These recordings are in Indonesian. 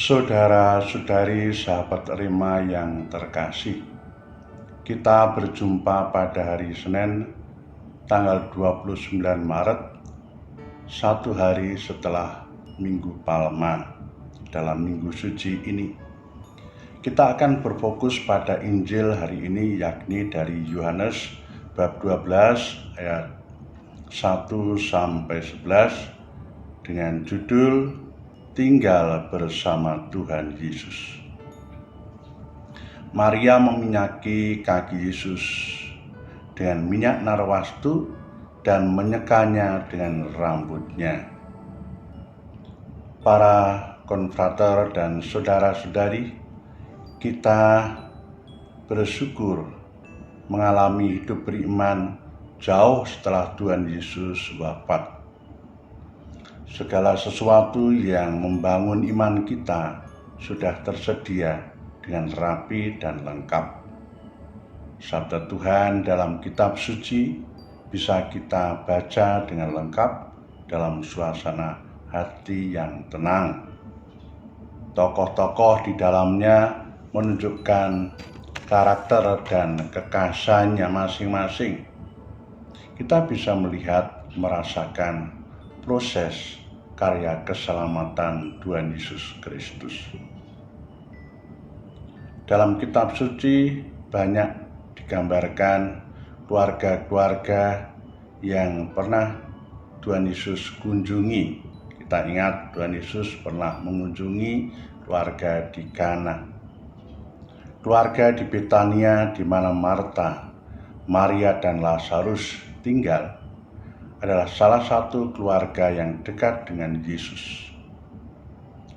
Saudara-saudari sahabat Rema yang terkasih, kita berjumpa pada hari Senin tanggal 29 Maret, satu hari setelah Minggu Palma. Dalam Minggu Suci ini, kita akan berfokus pada Injil hari ini, yakni dari Yohanes bab 12 ayat 1-11 dengan judul Tinggal bersama Tuhan Yesus. Maria meminyaki kaki Yesus dengan minyak narwastu dan menyekanya dengan rambutnya. Para konfrater dan saudara-saudari, kita bersyukur mengalami hidup beriman jauh setelah Tuhan Yesus wafat. Segala sesuatu yang membangun iman kita sudah tersedia dengan rapi dan lengkap. Sabda Tuhan dalam kitab suci bisa kita baca dengan lengkap dalam suasana hati yang tenang. Tokoh-tokoh di dalamnya menunjukkan karakter dan kekhasannya masing-masing. Kita bisa melihat, merasakan proses karya keselamatan Tuhan Yesus Kristus. Dalam kitab suci banyak digambarkan keluarga-keluarga yang pernah Tuhan Yesus kunjungi. Kita ingat Tuhan Yesus pernah mengunjungi keluarga di Kana. Keluarga di Betania di mana Marta, Maria dan Lazarus tinggal adalah salah satu keluarga yang dekat dengan Yesus.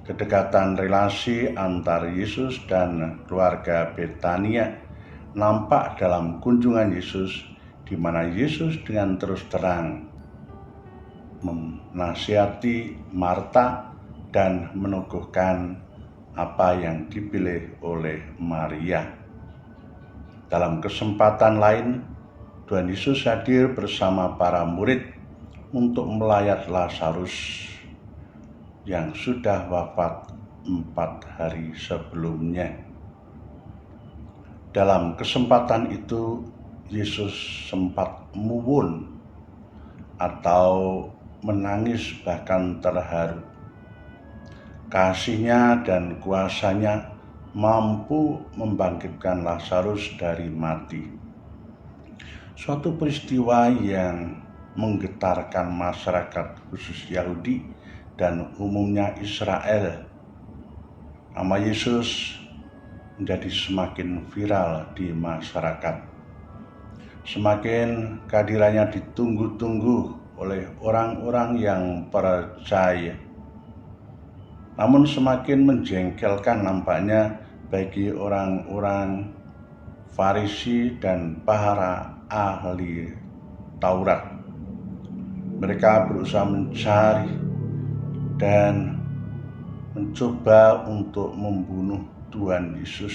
Kedekatan relasi antar Yesus dan keluarga Betania nampak dalam kunjungan Yesus, di mana Yesus dengan terus terang menasihati Marta dan meneguhkan apa yang dipilih oleh Maria. Dalam kesempatan lain, Tuhan Yesus hadir bersama para murid untuk melayat Lazarus yang sudah wafat 4 hari sebelumnya. Dalam kesempatan itu, Yesus sempat muwun atau menangis bahkan terharu. Kasih-Nya dan kuasa-Nya mampu membangkitkan Lazarus dari mati. Suatu peristiwa yang menggetarkan masyarakat khusus Yahudi dan umumnya Israel. Nama Yesus menjadi semakin viral di masyarakat. Semakin kehadirannya ditunggu-tunggu oleh orang-orang yang percaya. Namun semakin menjengkelkan nampaknya bagi orang-orang Farisi dan para ahli Taurat. Mereka berusaha mencari dan mencoba untuk membunuh Tuhan Yesus.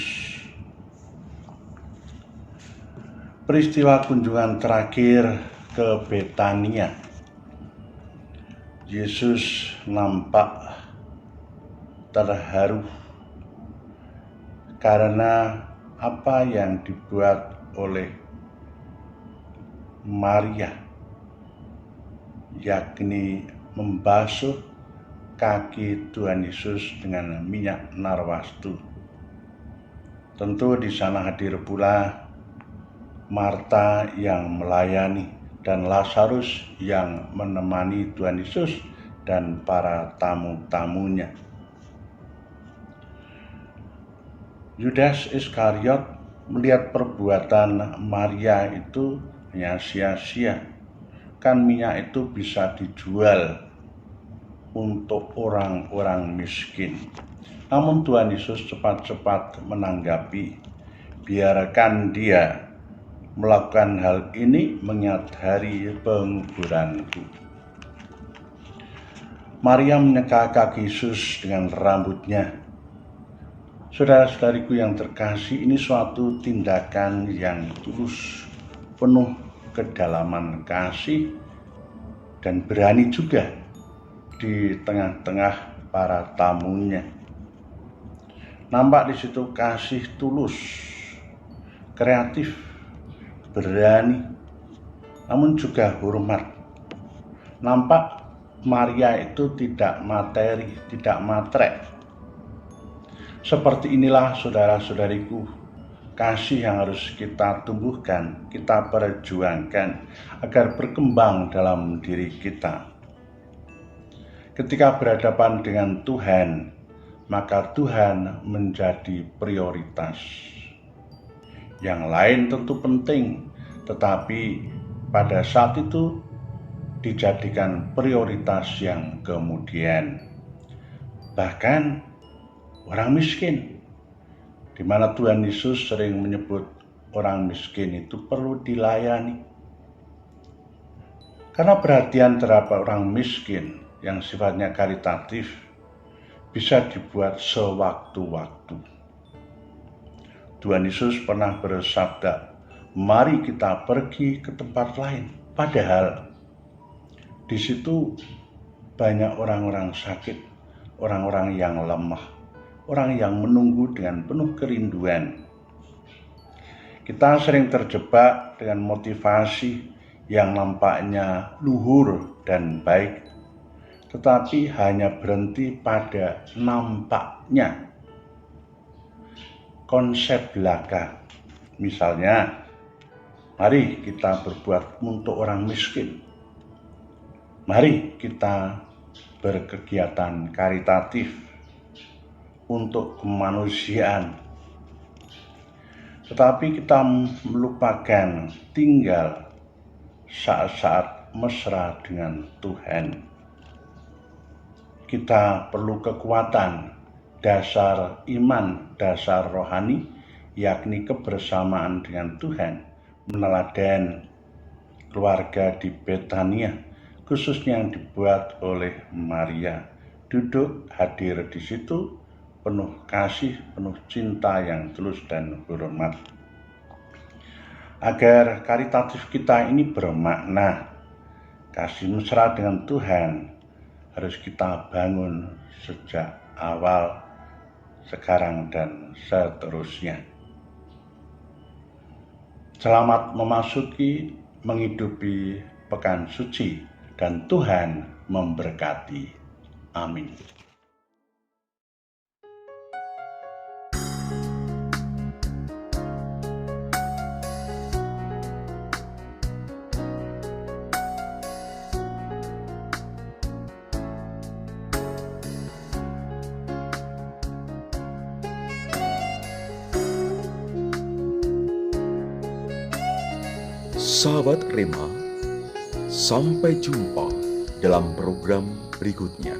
Peristiwa kunjungan terakhir ke Betania, Yesus nampak terharu karena apa yang dibuat oleh Maria, yakni membasuh kaki Tuhan Yesus dengan minyak narwastu. Tentu di sana hadir pula Marta yang melayani dan Lazarus yang menemani Tuhan Yesus dan para tamu-tamunya. Yudas Iskariot melihat perbuatan Maria itu hanya sia-sia. Kan minyak itu bisa dijual untuk orang-orang miskin. Namun Tuhan Yesus cepat-cepat menanggapi, biarkan dia melakukan hal ini mengingat hari penguburanku. Maria menyeka kaki Yesus dengan rambutnya. Saudara-saudariku yang terkasih, ini suatu tindakan yang tulus, penuh kedalaman kasih, dan berani juga di tengah-tengah para tamunya. Nampak di situ kasih tulus, kreatif, berani, namun juga hormat. Nampak Maria itu tidak materi, tidak matre. Seperti inilah saudara-saudariku, kasih yang harus kita tumbuhkan, kita perjuangkan agar berkembang dalam diri kita. Ketika berhadapan dengan Tuhan, maka Tuhan menjadi prioritas. Yang lain tentu penting, tetapi pada saat itu dijadikan prioritas yang kemudian. Bahkan orang miskin, di mana Tuhan Yesus sering menyebut orang miskin itu perlu dilayani. Karena perhatian terhadap orang miskin yang sifatnya karitatif bisa dibuat sewaktu-waktu. Tuhan Yesus pernah bersabda, "Mari kita pergi ke tempat lain." Padahal di situ banyak orang-orang sakit, orang-orang yang lemah, orang yang menunggu dengan penuh kerinduan. Kita sering terjebak dengan motivasi yang nampaknya luhur dan baik, tetapi hanya berhenti pada nampaknya. Konsep belaka, misalnya, mari kita berbuat untuk orang miskin. Mari kita berkegiatan karitatif untuk kemanusiaan. Tetapi kita melupakan tinggal saat-saat mesra dengan Tuhan. Kita perlu kekuatan, dasar iman, dasar rohani, yakni kebersamaan dengan Tuhan, meneladan keluarga di Betania, khususnya yang dibuat oleh Maria. Duduk hadir di situ, penuh kasih, penuh cinta yang tulus dan hormat. Agar karitatif kita ini bermakna, kasih mesra dengan Tuhan harus kita bangun sejak awal, sekarang, dan seterusnya. Selamat memasuki, menghidupi pekan suci, dan Tuhan memberkati. Amin. Sahabat Rema, sampai jumpa dalam program berikutnya.